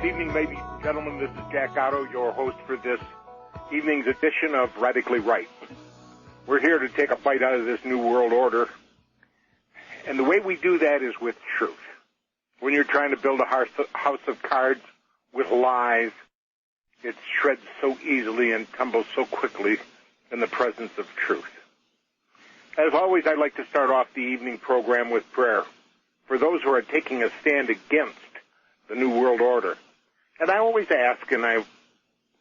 Good evening, ladies and gentlemen. This is Jack Otto, your host for this evening's edition of Radically Right. We're here to take a bite out of this New World Order, and the way we do that is with truth. When you're trying to build a house of cards with lies, it shreds so easily and tumbles so quickly in the presence of truth. As always, I'd like to start off the evening program with prayer for those who are taking a stand against the New World Order. And I always ask, and I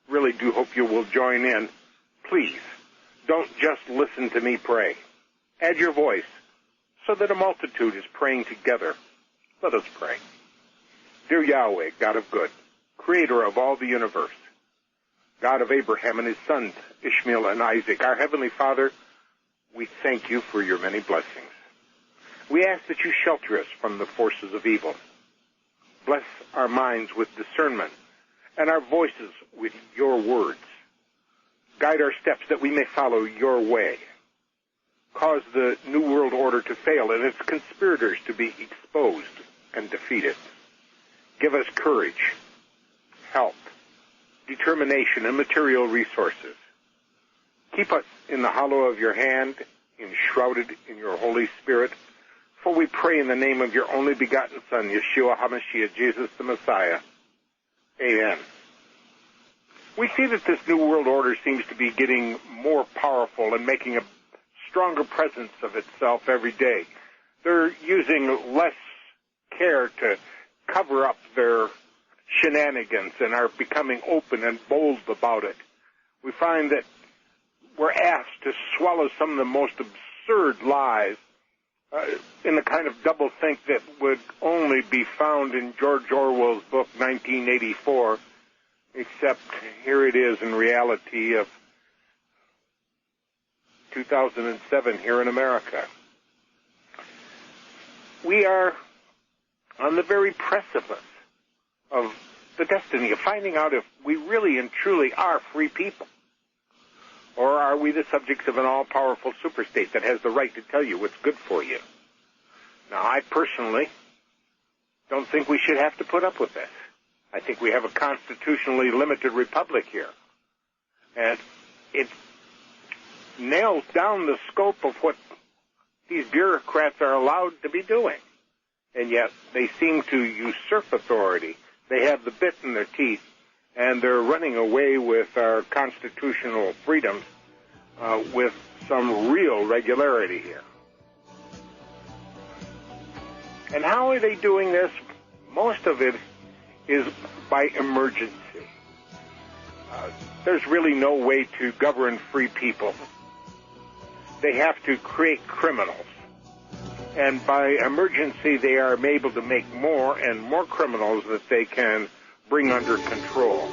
really do hope you will join in, please, don't just listen to me pray. Add your voice so that a multitude is praying together. Let us pray. Dear Yahweh, God of good, creator of all the universe, God of Abraham and his sons, Ishmael and Isaac, our Heavenly Father, we thank you for your many blessings. We ask that you shelter us from the forces of evil. Bless our minds with discernment and our voices with your words. Guide our steps that we may follow your way. Cause the New World Order to fail and its conspirators to be exposed and defeated. Give us courage, help, determination, and material resources. Keep us in the hollow of your hand, enshrouded in your Holy Spirit, for we pray in the name of your only begotten Son, Yeshua HaMashiach, Jesus the Messiah. Amen. We see that this New World Order seems to be getting more powerful and making a stronger presence of itself every day. They're using less care to cover up their shenanigans and are becoming open and bold about it. We find that we're asked to swallow some of the most absurd lies in the kind of doublethink that would only be found in George Orwell's book, 1984, except here it is in reality of 2007 here in America. We are on the very precipice of the destiny of finding out if we really and truly are free people. Or are we the subjects of an all-powerful superstate that has the right to tell you what's good for you? Now, I personally don't think we should have to put up with this. I think we have a constitutionally limited republic here. And it nails down the scope of what these bureaucrats are allowed to be doing. And yet they seem to usurp authority. They have the bit in their teeth, and they're running away with our constitutional freedoms with some real regularity here. And how are they doing this? Most of it is by emergency. There's really no way to govern free people. They have to create criminals. And by emergency, they are able to make more and more criminals that they can bring under control.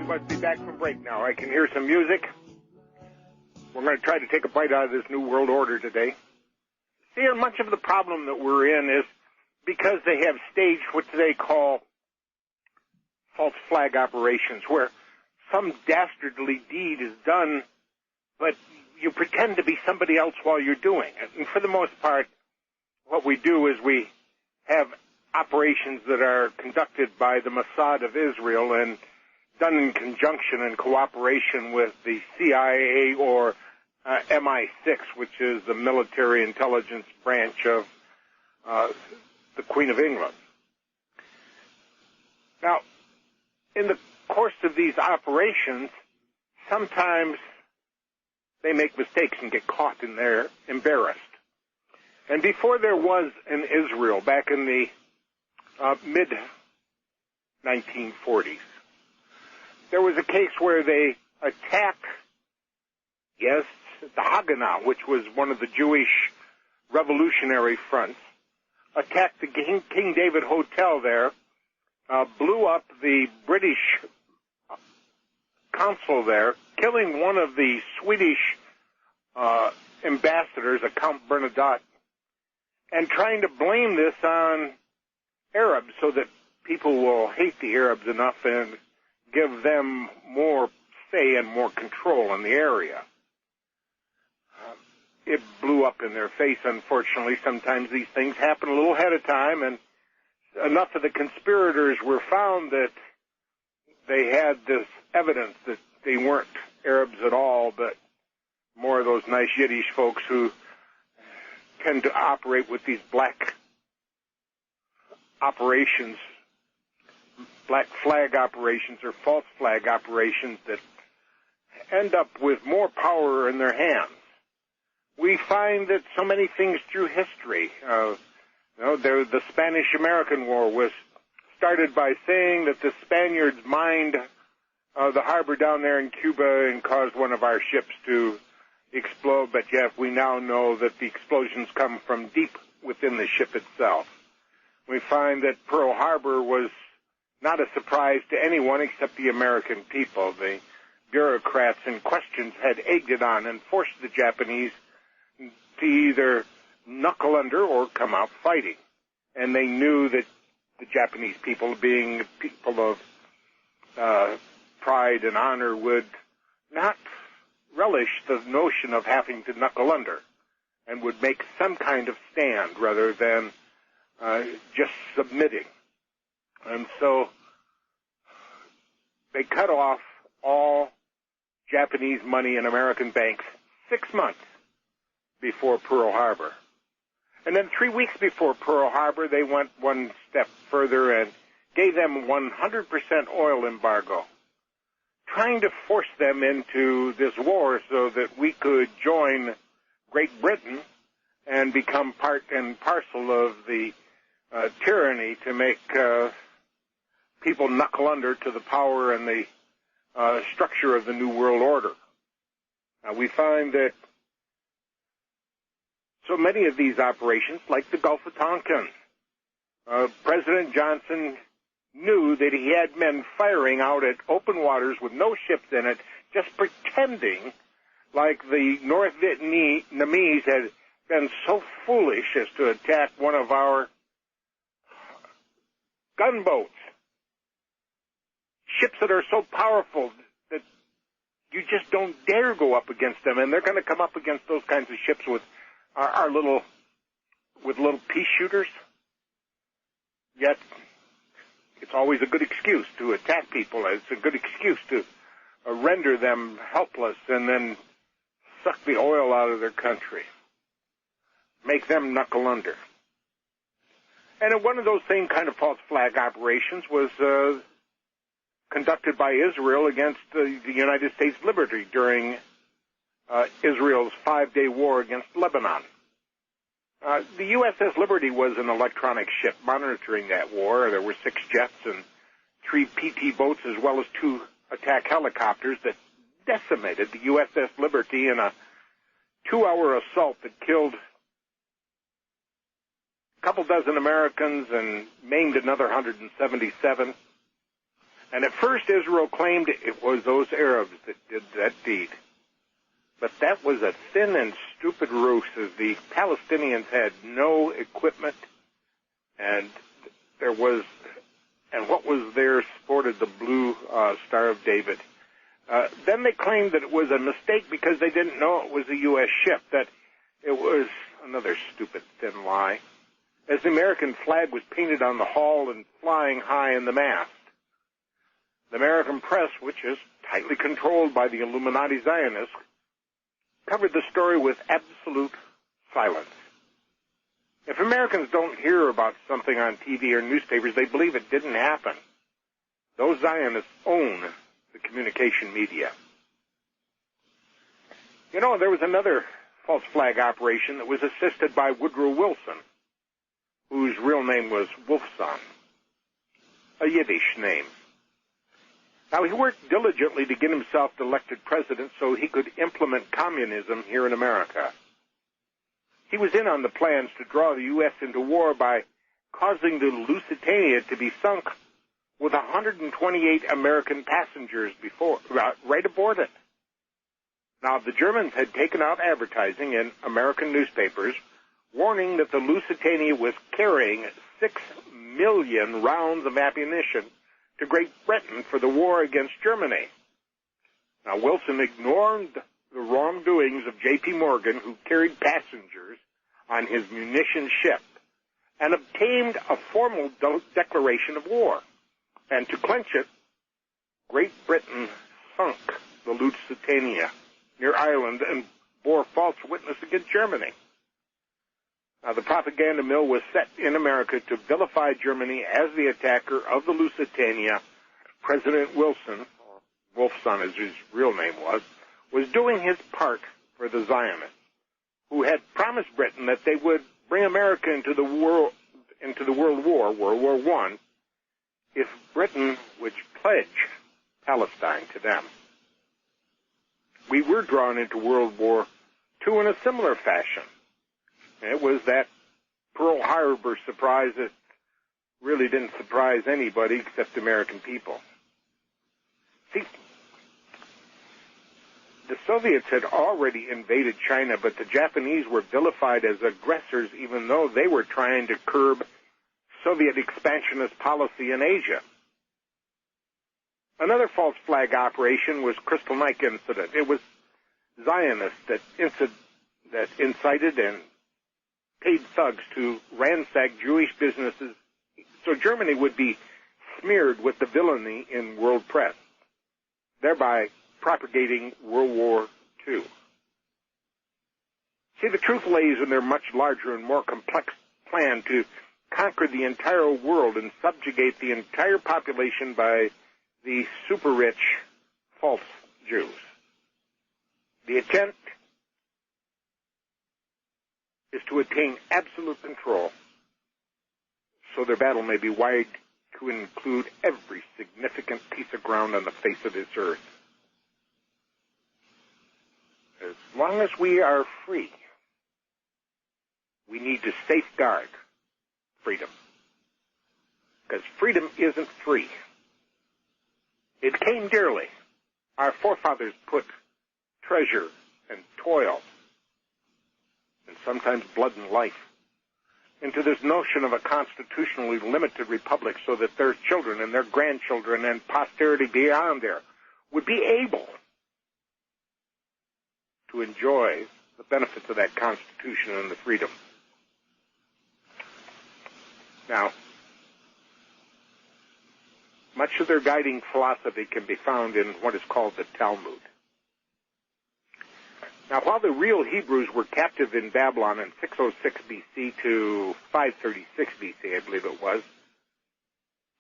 Let's be back from break now. I can hear some music. We're going to try to take a bite out of this New World Order today. See, much of the problem that we're in is because they have staged what they call false flag operations, where some dastardly deed is done, but you pretend to be somebody else while you're doing it. And for the most part, what we do is we have operations that are conducted by the Mossad of Israel and done in conjunction and cooperation with the CIA or MI6, which is the military intelligence branch of the Queen of England. Now, in the course of these operations, sometimes they make mistakes and get caught and they're embarrassed. And before there was an Israel, back in the mid-1940s, there was a case where they attacked, yes, the Haganah, which was one of the Jewish revolutionary fronts, attacked the King David Hotel there, blew up the British consul there, killing one of the Swedish ambassadors, a Count Bernadotte, and trying to blame this on Arabs so that people will hate the Arabs enough and give them more say and more control in the area. It blew up in their face, unfortunately. Sometimes these things happen a little ahead of time, and enough of the conspirators were found that they had this evidence that they weren't Arabs at all, but more of those nice Yiddish folks who tend to operate with these black operations, black flag operations or false flag operations that end up with more power in their hands. We find that so many things through history, the Spanish-American War was started by saying that the Spaniards mined the harbor down there in Cuba and caused one of our ships to explode, but yet we now know that the explosions come from deep within the ship itself. We find that Pearl Harbor was not a surprise to anyone except the American people. The bureaucrats in questions had egged it on and forced the Japanese to either knuckle under or come out fighting. And they knew that the Japanese people, being people of pride and honor, would not relish the notion of having to knuckle under and would make some kind of stand rather than just submitting. And so they cut off all Japanese money in American banks 6 months before Pearl Harbor. And then 3 weeks before Pearl Harbor, they went one step further and gave them 100% oil embargo, trying to force them into this war so that we could join Great Britain and become part and parcel of the tyranny to make people knuckle under to the power and the structure of the New World Order. We find that so many of these operations, like the Gulf of Tonkin, President Johnson knew that he had men firing out at open waters with no ships in it, just pretending like the North Vietnamese had been so foolish as to attack one of our gunboats. Ships that are so powerful that you just don't dare go up against them, and they're going to come up against those kinds of ships with little pea shooters. Yet it's always a good excuse to attack people. It's a good excuse to render them helpless and then suck the oil out of their country, make them knuckle under. And one of those same kind of false flag operations was conducted by Israel against the United States liberty during Israel's 5-day war against Lebanon. The USS Liberty was an electronic ship monitoring that war. There were 6 jets and 3 PT boats as well as 2 attack helicopters that decimated the USS Liberty in a 2-hour assault that killed a couple dozen Americans and maimed another 177. And at first Israel claimed it was those Arabs that did that deed. But that was a thin and stupid ruse, as the Palestinians had no equipment, and what was there sported the blue Star of David. Then they claimed that it was a mistake because they didn't know it was a U.S. ship, that it was another stupid thin lie, as the American flag was painted on the hull and flying high in the mast. The American press, which is tightly controlled by the Illuminati Zionists, covered the story with absolute silence. If Americans don't hear about something on TV or newspapers, they believe it didn't happen. Those Zionists own the communication media. You know, there was another false flag operation that was assisted by Woodrow Wilson, whose real name was Wolfson, a Yiddish name. Now, he worked diligently to get himself elected president so he could implement communism here in America. He was in on the plans to draw the U.S. into war by causing the Lusitania to be sunk with 128 American passengers right aboard it. Now, the Germans had taken out advertising in American newspapers warning that the Lusitania was carrying 6 million rounds of ammunition to Great Britain for the war against Germany. Now, Wilson ignored the wrongdoings of J.P. Morgan, who carried passengers on his munition ship, and obtained a formal declaration of war. And to clinch it, Great Britain sunk the Lusitania near Ireland and bore false witness against Germany. Now, the propaganda mill was set in America to vilify Germany as the attacker of the Lusitania. President Wilson, or Wolfson as his real name was doing his part for the Zionists, who had promised Britain that they would bring America into the World War, World War I, if Britain would pledge Palestine to them. We were drawn into World War II in a similar fashion. It was that Pearl Harbor surprise that really didn't surprise anybody except American people. See, the Soviets had already invaded China, but the Japanese were vilified as aggressors even though they were trying to curb Soviet expansionist policy in Asia. Another false flag operation was Crystal Lake incident. It was Zionists that incited and paid thugs to ransack Jewish businesses so Germany would be smeared with the villainy in world press, thereby propagating World War II. See, the truth lays in their much larger and more complex plan to conquer the entire world and subjugate the entire population by the super-rich false Jews. The attempt is to attain absolute control so their battle may be wide to include every significant piece of ground on the face of this earth. As long as we are free, we need to safeguard freedom. Because freedom isn't free. It came dearly. Our forefathers put treasure and toil, and sometimes blood and life, into this notion of a constitutionally limited republic so that their children and their grandchildren and posterity beyond there would be able to enjoy the benefits of that Constitution and the freedom. Now, much of their guiding philosophy can be found in what is called the Talmud. Now, while the real Hebrews were captive in Babylon in 606 BC to 536 BC, I believe it was,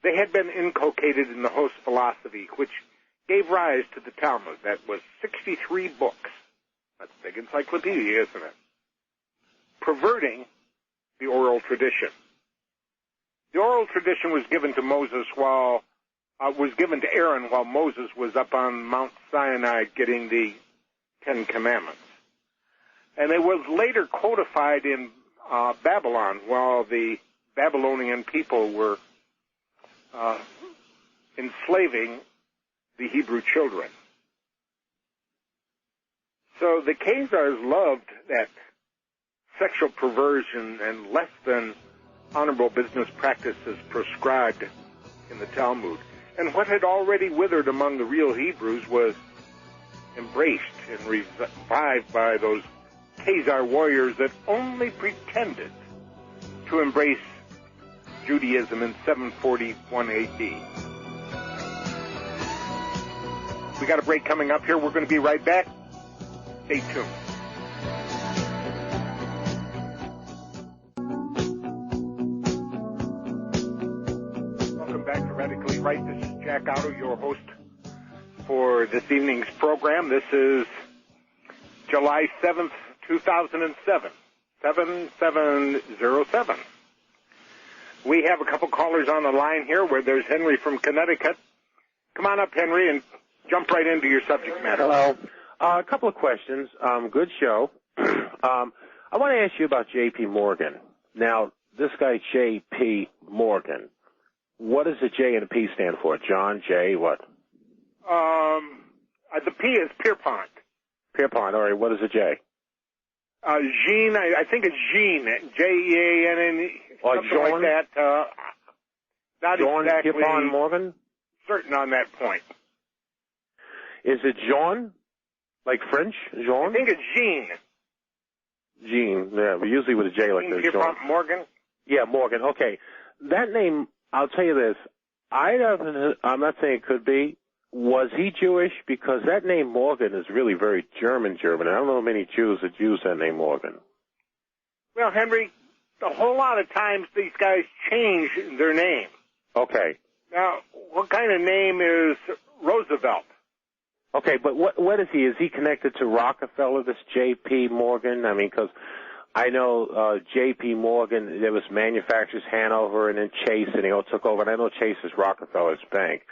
they had been inculcated in the host philosophy, which gave rise to the Talmud. That was 63 books. That's a big encyclopedia, isn't it? Perverting the oral tradition. The oral tradition was given to given to Aaron while Moses was up on Mount Sinai getting the Ten Commandments. And it was later codified in Babylon while the Babylonian people were enslaving the Hebrew children. So the Khazars loved that sexual perversion and less than honorable business practices prescribed in the Talmud. And what had already withered among the real Hebrews was embraced and revived by those Khazar warriors that only pretended to embrace Judaism in 741 AD. We got a break coming up here. We're going to be right back. Stay tuned. Welcome back to Radically Right. This is Jack Otto, your host for this evening's program. This is July 7th, 2007, 7707. We have a couple callers on the line here where there's Henry from Connecticut. Come on up, Henry, and jump right into your subject matter. Hello. A couple of questions. Good show. I want to ask you about J.P. Morgan. Now, this guy J.P. Morgan, what does the J and the P stand for? John, J, what? The P is Pierpont. Pierpont. All right, what is a J? Jean, I think it's Jean, Jeanne, something Jean? like that. Not Jean exactly Pierpont Morgan? certain on that point. Is it Jean? Like French? Jean? I think it's Jean. Jean, yeah, but usually with a J like Jean this. Pierpont Jean. Morgan? Yeah, Morgan. Okay. That name, I'll tell you this. I'm not saying it could be. Was he Jewish? Because that name Morgan is really very German. I don't know many Jews that use that name Morgan. Well, Henry, a whole lot of times these guys change their name. Okay. Now, what kind of name is Roosevelt? Okay, but what is he? Is he connected to Rockefeller, this J.P. Morgan? I mean, because I know J.P. Morgan, there was Manufacturers Hanover and then Chase, and they all took over. And I know Chase is Rockefeller's bank,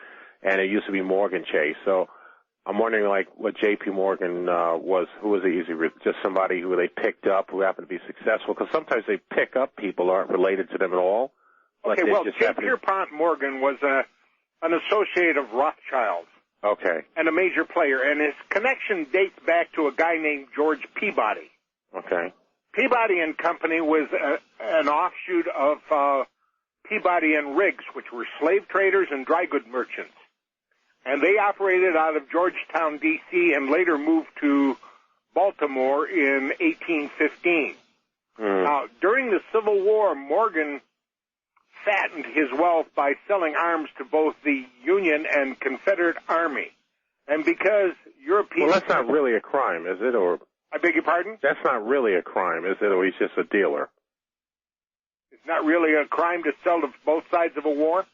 and it used to be Morgan Chase. So I'm wondering, like, what J.P. Morgan was. Who was he? Is he just somebody who they picked up who happened to be successful? Because sometimes they pick up people who aren't related to them at all. Okay, well, J. Pierpont Morgan was an associate of Rothschilds. Okay. And a major player, and his connection dates back to a guy named George Peabody. Okay. Peabody and Company was an offshoot of Peabody and Riggs, which were slave traders and dry goods merchants. And they operated out of Georgetown, D.C., and later moved to Baltimore in 1815. Now, during the Civil War, Morgan fattened his wealth by selling arms to both the Union and Confederate Army. And because Europeans... Well, that's not really a crime, is it? Or I beg your pardon? That's not really a crime, is it? Or he's just a dealer? It's not really a crime to sell to both sides of a war?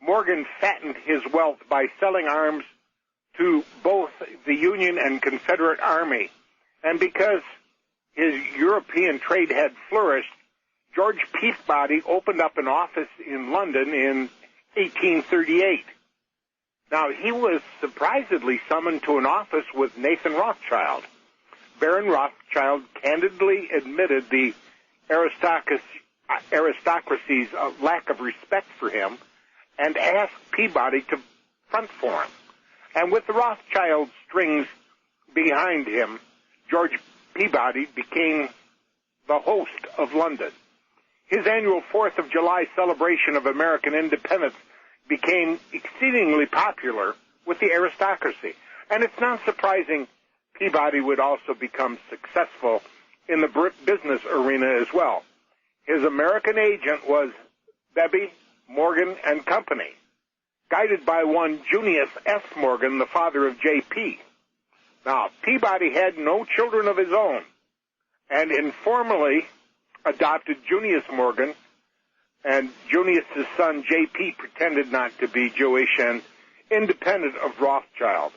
Morgan fattened his wealth by selling arms to both the Union and Confederate Army. And because his European trade had flourished, George Peabody opened up an office in London in 1838. Now, he was surprisingly summoned to an office with Nathan Rothschild. Baron Rothschild candidly admitted the aristocracy's lack of respect for him and asked Peabody to front for him. And with the Rothschild strings behind him, George Peabody became the host of London. His annual 4th of July celebration of American independence became exceedingly popular with the aristocracy. And it's not surprising Peabody would also become successful in the business arena as well. His American agent was Beebe, Morgan and Company, guided by one Junius S. Morgan, the father of J.P. Now, Peabody had no children of his own and informally adopted Junius Morgan, and Junius's son J.P. pretended not to be Jewish and independent of Rothschild.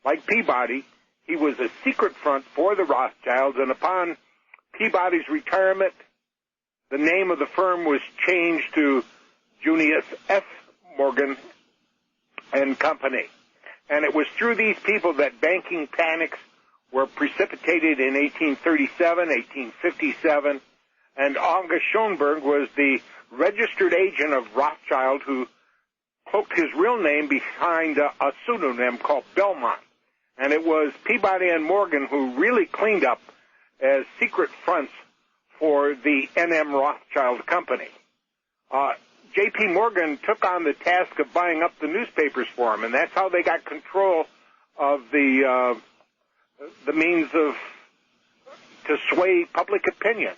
Like Peabody, he was a secret front for the Rothschilds, and upon Peabody's retirement, the name of the firm was changed to Junius S. Morgan and Company. And it was through these people that banking panics were precipitated in 1837, 1857, and August Schoenberg was the registered agent of Rothschild who cloaked his real name behind a pseudonym called Belmont. And it was Peabody and Morgan who really cleaned up as secret fronts for the N.M. Rothschild Company. J.P. Morgan took on the task of buying up the newspapers for him, and that's how they got control of the means to sway public opinion.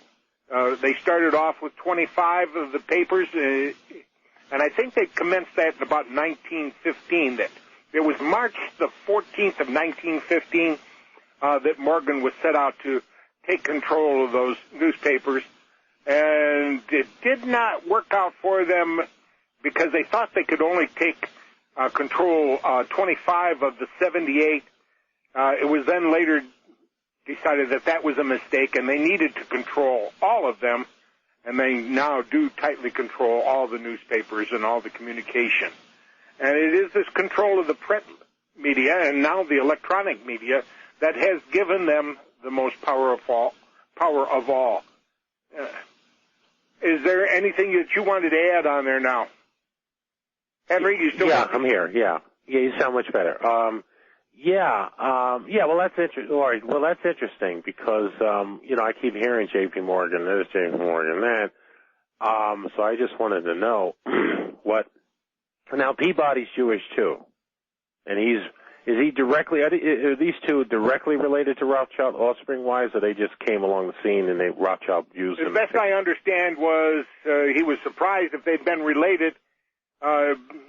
They started off with 25 of the papers, and I think they commenced that in about 1915. That it was March the 14th of 1915 that Morgan was set out to take control of those newspapers, and it did not work out for them because they thought they could only take control 25 of the 78. It was then later decided that that was a mistake, and they needed to control all of them, and they now do tightly control all the newspapers and all the communication. And it is this control of the print media and now the electronic media that has given them the most power of all. Is there anything that you wanted to add on there now? Henry, you still I'm here, yeah. Yeah, you sound much better. Well, that's interesting. Well, that's interesting because I keep hearing J.P. Morgan this, J.P. Morgan that. So I just wanted to know what. Now Peabody's Jewish too, and is he directly? Are these two directly related to Rothschild offspring-wise, or they just came along the scene and Rothschild used them? The best I understand was he was surprised if they'd been related.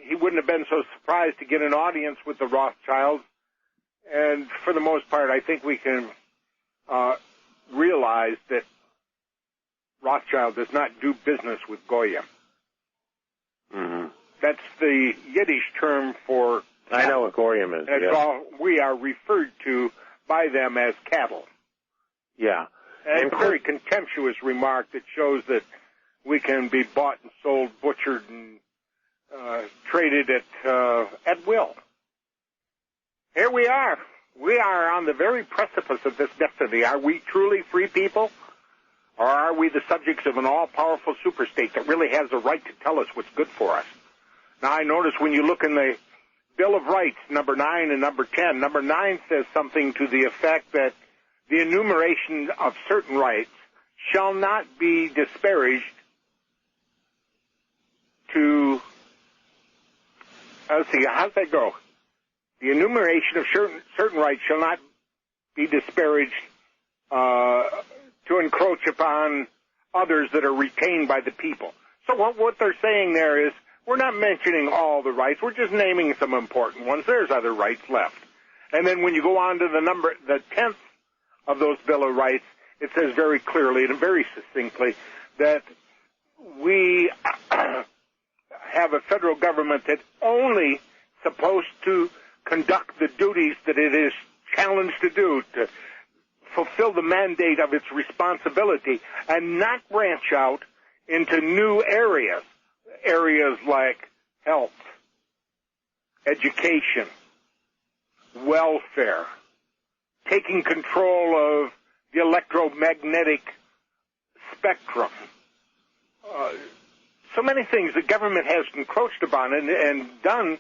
He wouldn't have been so surprised to get an audience with the Rothschilds. And for the most part, I think we can realize that Rothschild does not do business with Goyim. Mm-hmm. That's the Yiddish term for cattle. I know what Goyim is. That's all we are referred to by them as cattle. Yeah. And a very contemptuous remark that shows that we can be bought and sold, butchered, and traded at will. Here we are. We are on the very precipice of this destiny. Are we truly free people? Or are we the subjects of an all-powerful superstate that really has the right to tell us what's good for us? Now, I notice when you look in the Bill of Rights, number 9 and number 10, number 9 says something to the effect that the enumeration of certain rights shall not be disparaged to, let's see, how's that go? The enumeration of certain rights shall not be disparaged to encroach upon others that are retained by the people. So what they're saying there is, we're not mentioning all the rights. We're just naming some important ones. There's other rights left. And then when you go on to the 10th of those Bill of Rights, it says very clearly and very succinctly that we have a federal government that's only supposed to conduct the duties that it is challenged to do, to fulfill the mandate of its responsibility, and not branch out into new areas like health, education, welfare, taking control of the electromagnetic spectrum. So many things the government has encroached upon and done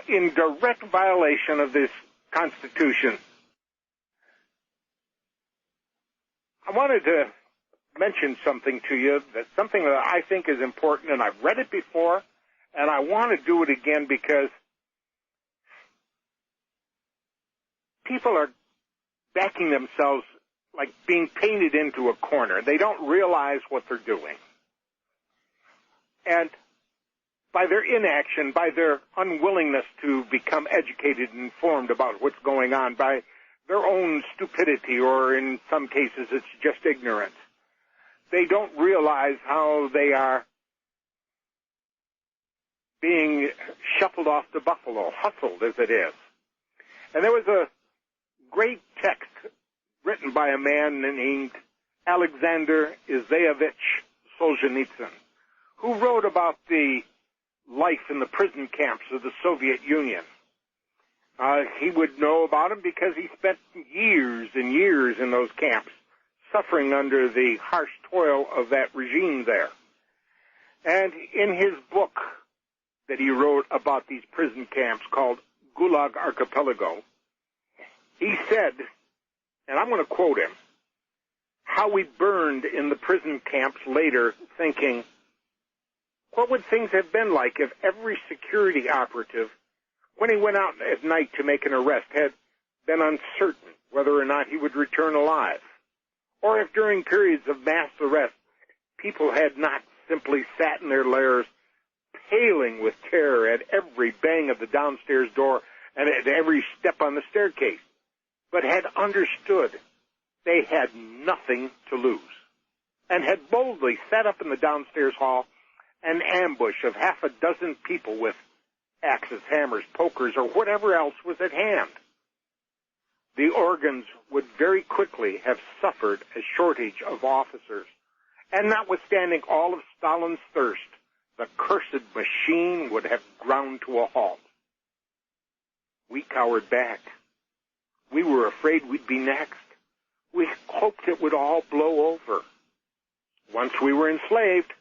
in direct violation of this Constitution. I wanted to mention something to you, something that I think is important, and I've read it before, and I want to do it again because people are backing themselves like being painted into a corner. They don't realize what they're doing. And by their inaction, by their unwillingness to become educated and informed about what's going on, by their own stupidity, or in some cases it's just ignorance, they don't realize how they are being shuffled off the buffalo, hustled as it is. And there was a great text written by a man named Alexander Isaievich Solzhenitsyn, who wrote about the life in the prison camps of the Soviet Union. He would know about him because he spent years and years in those camps, suffering under the harsh toil of that regime there. And in his book that he wrote about these prison camps called Gulag Archipelago, he said, and I'm going to quote him, how we burned in the prison camps later thinking, what would things have been like if every security operative, when he went out at night to make an arrest, had been uncertain whether or not he would return alive? Or if during periods of mass arrest, people had not simply sat in their lairs, paling with terror at every bang of the downstairs door and at every step on the staircase, but had understood they had nothing to lose, and had boldly sat up in the downstairs hall an ambush of half a dozen people with axes, hammers, pokers, or whatever else was at hand. The organs would very quickly have suffered a shortage of officers, and notwithstanding all of Stalin's thirst, the cursed machine would have ground to a halt. We cowered back. We were afraid we'd be next. We hoped it would all blow over. Once we were enslaved,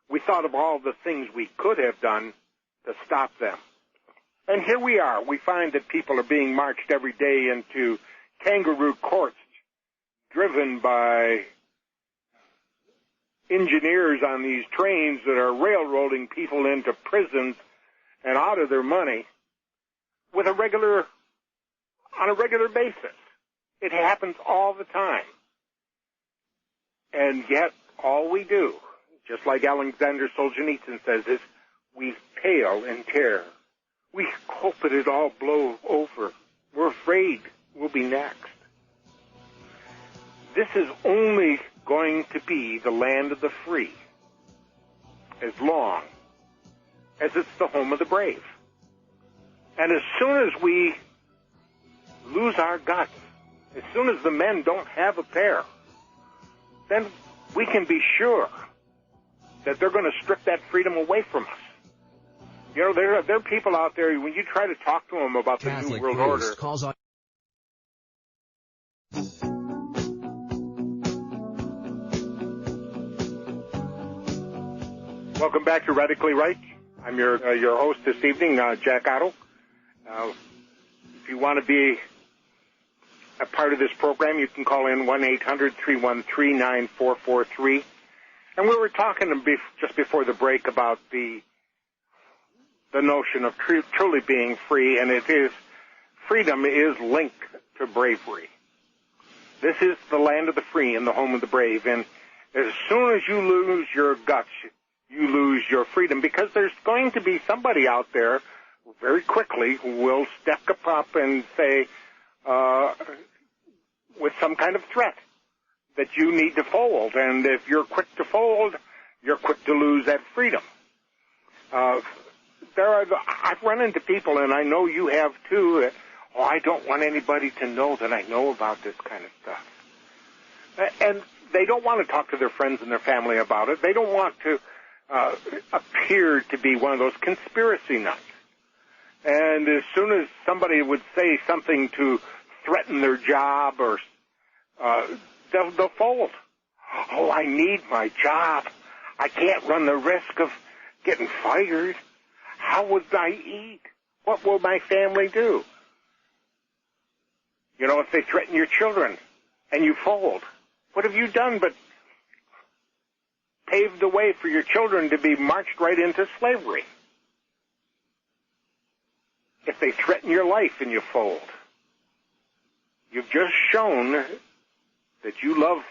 we thought of all the things we could have done to stop them. And here we are. We find that people are being marched every day into kangaroo courts, driven by engineers on these trains that are railroading people into prisons and out of their money on a regular basis. It happens all the time. And yet, all we do, just like Alexander Solzhenitsyn says, is we pale in terror. We hope that it all blow over. We're afraid we'll be next. This is only going to be the land of the free as long as it's the home of the brave. And as soon as we lose our guts, as soon as the men don't have a pair, then we can be sure that they're going to strip that freedom away from us. You know, there are people out there, when you try to talk to them about the New World Order. Welcome back to Radically Right. I'm your host this evening, Jack Otto. If you want to be a part of this program, you can call in 1-800-313-9443. And we were talking just before the break about the notion of truly being free, and freedom is linked to bravery. This is the land of the free and the home of the brave, and as soon as you lose your guts, you lose your freedom, because there's going to be somebody out there very quickly who will step up and say, with some kind of threat, that you need to fold. And if you're quick to fold, you're quick to lose that freedom. I've run into people, and I know you have too, I don't want anybody to know that I know about this kind of stuff. And they don't want to talk to their friends and their family about it. They don't want to appear to be one of those conspiracy nuts. And as soon as somebody would say something to threaten their job, or they'll fold. Oh, I need my job. I can't run the risk of getting fired. How would I eat? What will my family do? You know, if they threaten your children and you fold, what have you done but paved the way for your children to be marched right into slavery? If they threaten your life and you fold, you've just shown that you love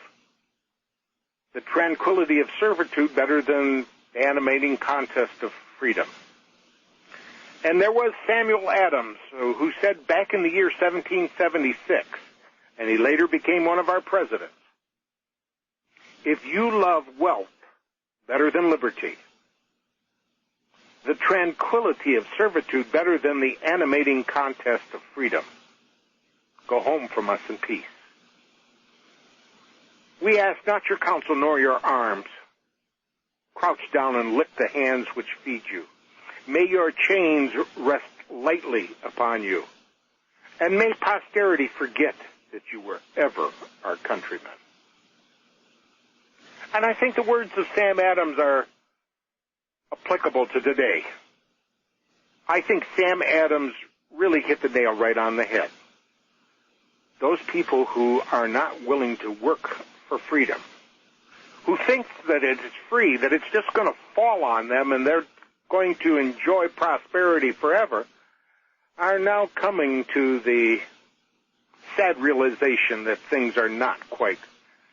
the tranquility of servitude better than the animating contest of freedom. And there was Samuel Adams, who said back in the year 1776, and he later became one of our presidents, if you love wealth better than liberty, the tranquility of servitude better than the animating contest of freedom, go home from us in peace. We ask not your counsel nor your arms. Crouch down and lick the hands which feed you. May your chains rest lightly upon you. And may posterity forget that you were ever our countrymen. And I think the words of Sam Adams are applicable to today. I think Sam Adams really hit the nail right on the head. Those people who are not willing to work for freedom, who think that it's free, that it's just going to fall on them and they're going to enjoy prosperity forever, are now coming to the sad realization that things are not quite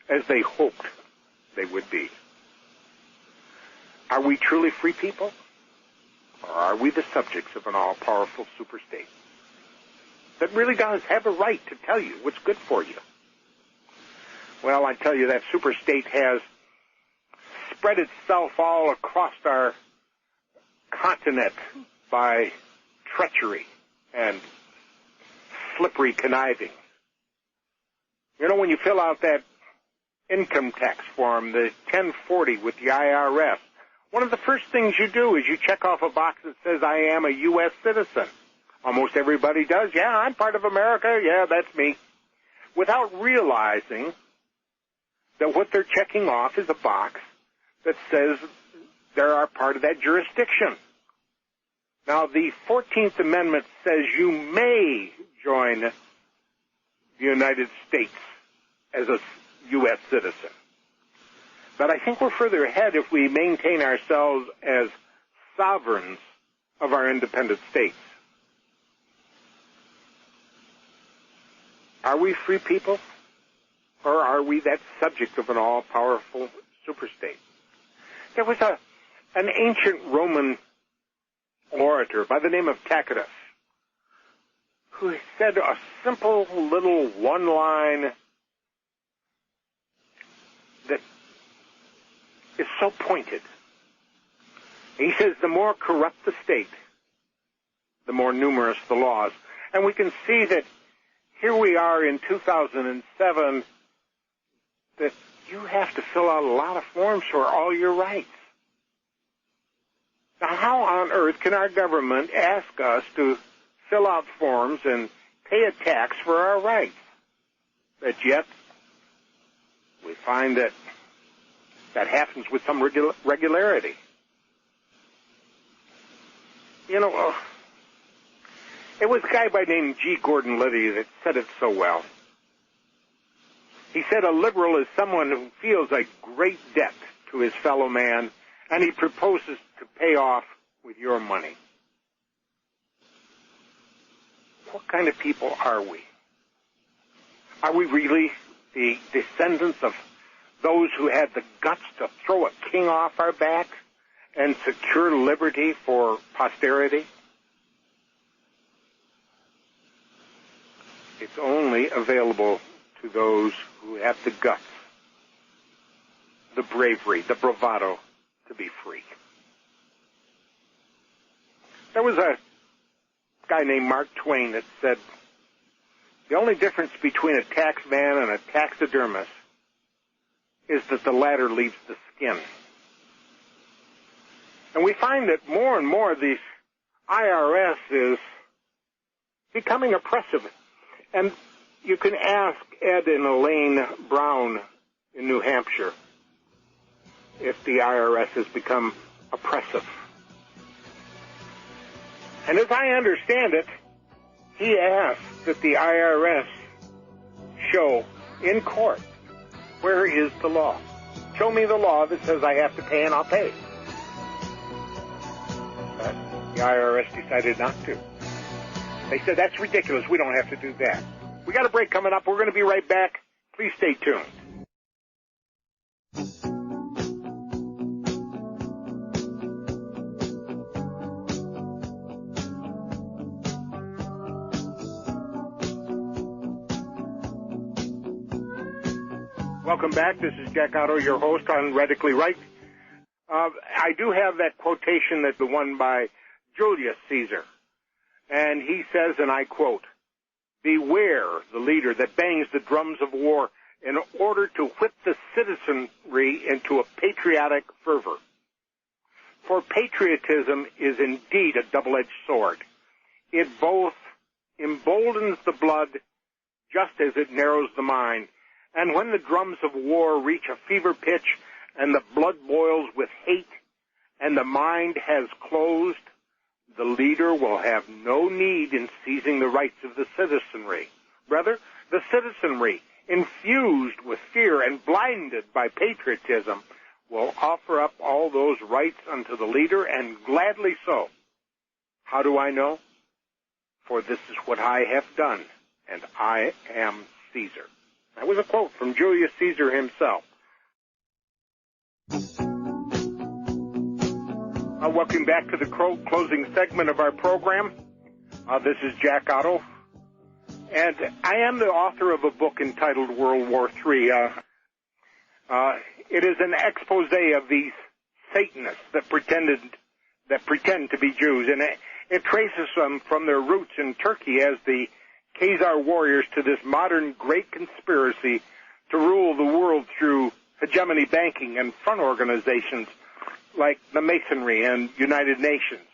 as they hoped they would be. Are we truly free people? Or are we the subjects of an all-powerful superstate that really does have a right to tell you what's good for you? Well, I tell you, that superstate has spread itself all across our continent by treachery and slippery conniving. You know, when you fill out that income tax form, the 1040 with the IRS, one of the first things you do is you check off a box that says, I am a U.S. citizen. Almost everybody does. Yeah, I'm part of America. Yeah, that's me. Without realizing that what they're checking off is a box that says they are part of that jurisdiction. Now, the 14th Amendment says you may join the United States as a U.S. citizen. But I think we're further ahead if we maintain ourselves as sovereigns of our independent states. Are we free people? Or are we that subject of an all-powerful superstate? There was an ancient Roman orator by the name of Tacitus who said a simple little one line that is so pointed. He says, the more corrupt the state, the more numerous the laws. And we can see that here we are in 2007 that you have to fill out a lot of forms for all your rights. Now, how on earth can our government ask us to fill out forms and pay a tax for our rights? But yet, we find that happens with some regularity. You know, it was a guy by the name G. Gordon Liddy that said it so well. He said a liberal is someone who feels a great debt to his fellow man, and he proposes to pay off with your money. What kind of people are we? Are we really the descendants of those who had the guts to throw a king off our back and secure liberty for posterity? It's only available to those who have the guts, the bravery, the bravado to be free. There was a guy named Mark Twain that said, the only difference between a tax man and a taxidermist is that the latter leaves the skin. And we find that more and more the IRS is becoming oppressive. And you can ask Ed and Elaine Brown in New Hampshire if the IRS has become oppressive. And as I understand it, he asked that the IRS show in court, where is the law? Show me the law that says I have to pay and I'll pay. But the IRS decided not to. They said, that's ridiculous. We don't have to do that. We got a break coming up. We're going to be right back. Please stay tuned. Welcome back. This is Jack Otto, your host on Radically Right. I do have that quotation, that's the one by Julius Caesar. And he says, and I quote, beware the leader that bangs the drums of war in order to whip the citizenry into a patriotic fervor. For patriotism is indeed a double-edged sword. It both emboldens the blood just as it narrows the mind. And when the drums of war reach a fever pitch and the blood boils with hate and the mind has closed, the leader will have no need in seizing the rights of the citizenry. Rather, the citizenry, infused with fear and blinded by patriotism, will offer up all those rights unto the leader, and gladly so. How do I know? For this is what I have done, and I am Caesar. That was a quote from Julius Caesar himself. Welcome back to the closing segment of our program. This is Jack Otto, and I am the author of a book entitled World War III. It is an expose of these Satanists that pretend to be Jews, and it traces them from their roots in Turkey as the Khazar warriors to this modern great conspiracy to rule the world through hegemony banking and front organizations like the Masonry and United Nations.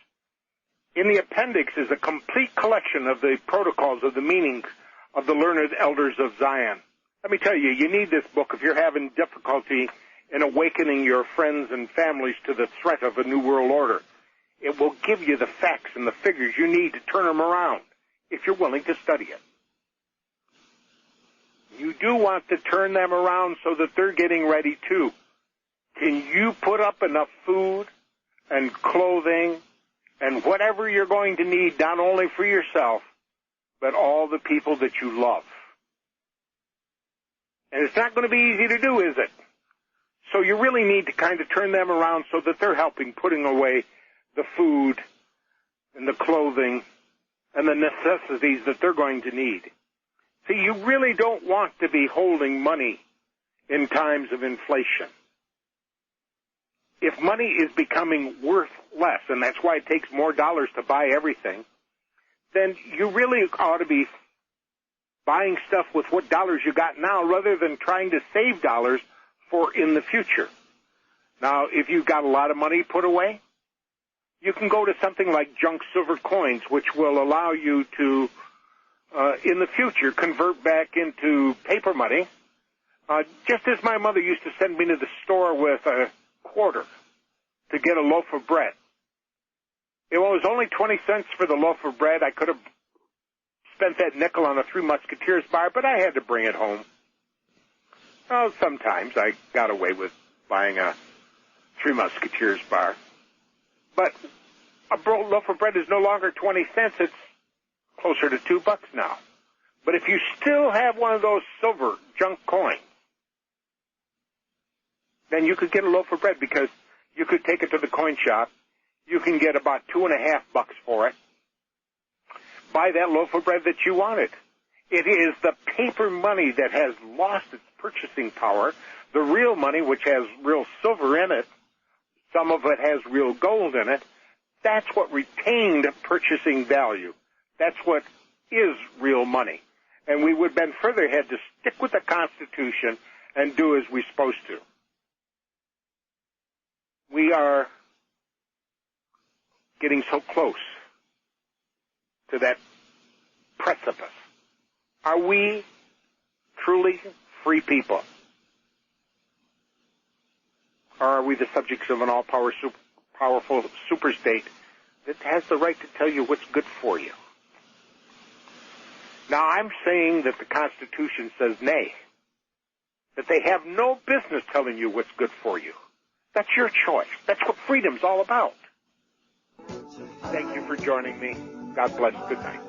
In the appendix is a complete collection of the protocols of the meanings of the learned elders of Zion. Let me tell you, you need this book if you're having difficulty in awakening your friends and families to the threat of a new world order. It will give you the facts and the figures you need to turn them around if you're willing to study it. You do want to turn them around so that they're getting ready too. Can you put up enough food and clothing and whatever you're going to need, not only for yourself, but all the people that you love? And it's not going to be easy to do, is it? So you really need to kind of turn them around so that they're helping putting away the food and the clothing and the necessities that they're going to need. See, you really don't want to be holding money in times of inflation. If money is becoming worth less, and that's why it takes more dollars to buy everything, then you really ought to be buying stuff with what dollars you got now rather than trying to save dollars for in the future. Now, if you've got a lot of money put away, you can go to something like junk silver coins, which will allow you to, in the future, convert back into paper money, just as my mother used to send me to the store with a quarter to get a loaf of bread. It was only 20 cents for the loaf of bread. I could have spent that nickel on a Three Musketeers bar, but I had to bring it home. Well, sometimes I got away with buying a Three Musketeers bar. But a loaf of bread is no longer 20 cents. It's closer to $2 now. But if you still have one of those silver junk coins, then you could get a loaf of bread because you could take it to the coin shop. You can get about $2.50 for it. Buy that loaf of bread that you wanted. It is the paper money that has lost its purchasing power. The real money, which has real silver in it, some of it has real gold in it, that's what retained purchasing value. That's what is real money. And we would bend further ahead to stick with the Constitution and do as we're supposed to. We are getting so close to that precipice. Are we truly free people? Or are we the subjects of an all-powerful superstate that has the right to tell you what's good for you? Now, I'm saying that the Constitution says nay, that they have no business telling you what's good for you. That's your choice. That's what freedom's all about. Thank you for joining me. God bless. Good night.